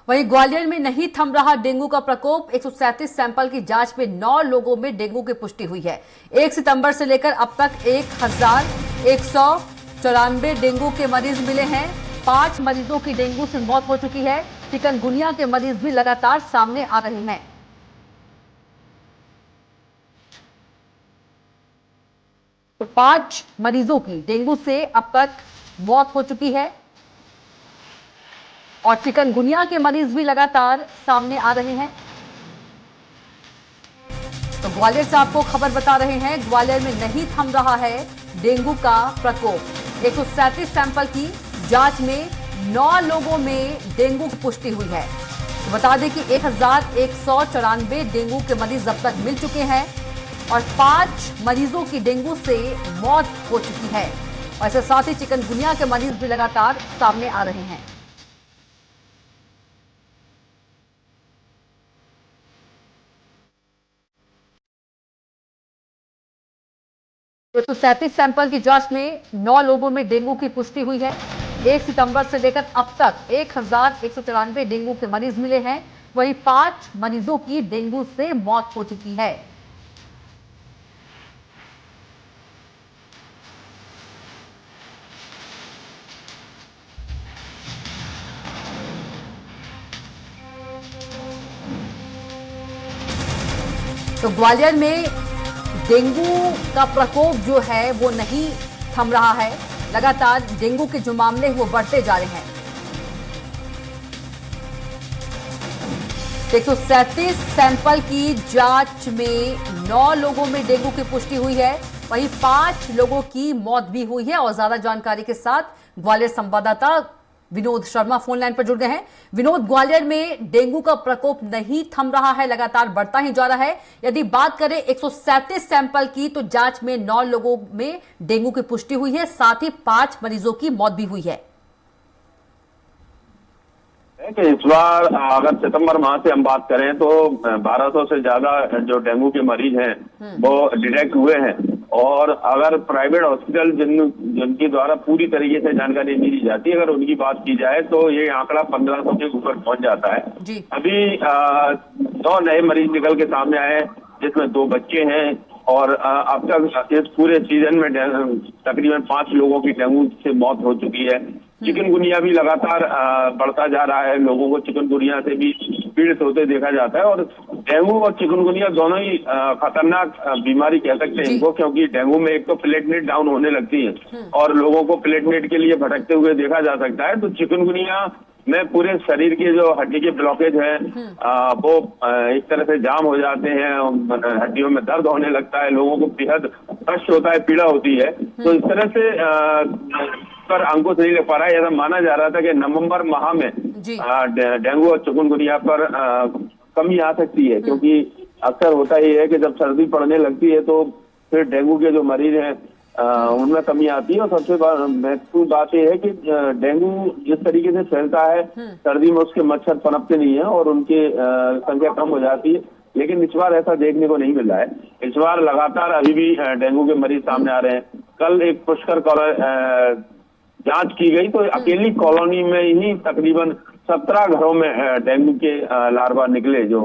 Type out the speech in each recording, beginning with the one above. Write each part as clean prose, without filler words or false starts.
वहीं ग्वालियर में नहीं थम रहा डेंगू का प्रकोप। 137 सैंपल की जांच में 9 लोगों में डेंगू की पुष्टि हुई है। 1 सितंबर से लेकर अब तक 1194 डेंगू के मरीज मिले हैं। 5 मरीजों की डेंगू से मौत हो चुकी है। चिकनगुनिया के मरीज भी लगातार सामने आ रहे हैं। तो 5 मरीजों की डेंगू से अब तक मौत हो चुकी है और चिकनगुनिया के मरीज भी लगातार सामने आ रहे हैं। तो ग्वालियर से आपको खबर बता रहे हैं, ग्वालियर में नहीं थम रहा है डेंगू का प्रकोप। 137 सैंपल की जांच में 9 लोगों में डेंगू की पुष्टि हुई है। तो बता दें कि 1194 डेंगू के मरीज अब तक मिल चुके हैं और 5 मरीजों की डेंगू से मौत हो चुकी है। और इसके साथ ही चिकनगुनिया के मरीज भी लगातार सामने आ रहे हैं। 137 सैंपल की जांच में 9 लोगों में डेंगू की पुष्टि हुई है। 1 सितंबर से लेकर अब तक 1194 डेंगू के मरीज मिले हैं। वहीं 5 मरीजों की डेंगू से मौत हो चुकी है। तो ग्वालियर में डेंगू का प्रकोप जो है वो नहीं थम रहा है। लगातार डेंगू के जो मामले वो बढ़ते जा रहे हैं। 137 सैंपल की जांच में 9 लोगों में डेंगू की पुष्टि हुई है। वहीं 5 लोगों की मौत भी हुई है। और ज्यादा जानकारी के साथ ग्वालियर संवाददाता विनोद शर्मा फोन लाइन पर जुड़ गए हैं। विनोद, ग्वालियर में डेंगू का प्रकोप नहीं थम रहा है, लगातार बढ़ता ही जा रहा है। यदि बात करें 137 सैंपल की, तो जांच में 9 लोगों में डेंगू की पुष्टि हुई है, साथ ही 5 मरीजों की मौत भी हुई है। कि इस बार अगर सितंबर माह से हम बात करें तो 1200 से ज्यादा जो डेंगू के मरीज हैं वो डिटेक्ट हुए हैं। और अगर प्राइवेट हॉस्पिटल जिनके द्वारा पूरी तरीके से जानकारी नहीं दी जाती, अगर उनकी बात की जाए तो ये आंकड़ा 1500 के ऊपर पहुंच जाता है। अभी 9 नए मरीज निकल के सामने आए हैं, जिसमें 2 बच्चे हैं। और अब तक इस पूरे सीजन में तकरीबन 5 लोगों की डेंगू से मौत हो चुकी है। चिकनगुनिया भी लगातार बढ़ता जा रहा है। लोगों को चिकनगुनिया से भी पीड़ित होते देखा जाता है। और डेंगू और चिकनगुनिया दोनों ही खतरनाक बीमारी कह सकते हैं इनको, क्योंकि डेंगू में एक तो प्लेटलेट डाउन होने लगती है और लोगों को प्लेटलेट के लिए भटकते हुए देखा जा सकता है। तो चिकनगुनिया में पूरे शरीर के जो हड्डी के ब्लॉकेज है वो एक तरह से जाम हो जाते हैं। हड्डियों में दर्द होने लगता है, लोगों को बेहद कष्ट होता है, पीड़ा होती है। तो इस तरह से पर अंकुश नहीं लग पा रहा है। ऐसा माना जा रहा था कि नवंबर माह में डेंगू और चिकनगुनिया पर कमी आ सकती है, क्योंकि अक्सर होता ही है कि जब सर्दी पड़ने लगती है तो फिर डेंगू के जो मरीज हैं उनमें कमी आती है। और सबसे महत्वपूर्ण बात यह है कि डेंगू जिस तरीके से फैलता है, सर्दी में उसके मच्छर पनपते नहीं है और उनकी संख्या कम हो जाती है। लेकिन इस बार ऐसा देखने को नहीं मिल रहा है। इस बार लगातार अभी भी डेंगू के मरीज सामने आ रहे हैं। कल एक पुष्कर जांच की गई तो अकेली कॉलोनी में ही तकरीबन 17 घरों में डेंगू के लार्वा निकले, जो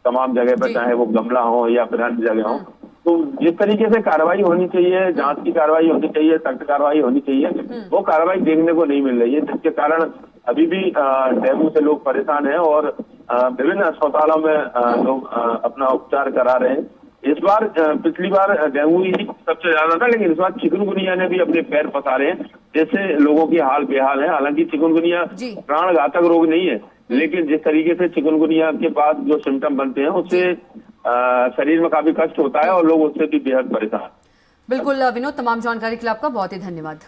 तमाम जगह पर, चाहे वो गमला हो या फिर अन्य जगह हो। तो जिस तरीके से कार्रवाई होनी चाहिए, जांच की कार्रवाई होनी चाहिए, सख्त कार्रवाई होनी चाहिए, वो कार्रवाई देखने को नहीं मिल रही है, जिसके कारण अभी भी डेंगू से लोग परेशान हैं और विभिन्न अस्पतालों में लोग अपना उपचार करा रहे हैं। इस बार पिछली बार डेंगू ही सबसे ज्यादा था, लेकिन इस बार चिकनगुनिया ने भी अपने पैर पसारे हैं, जिससे लोगों की हाल बेहाल है। हालांकि चिकनगुनिया प्राणघातक रोग नहीं है, लेकिन जिस तरीके से चिकनगुनिया के बाद जो सिम्टम बनते हैं उससे शरीर में काफी कष्ट होता है और लोग उससे भी बेहद परेशान। बिल्कुल विनोद, तमाम जानकारी के लिए आपका बहुत ही धन्यवाद।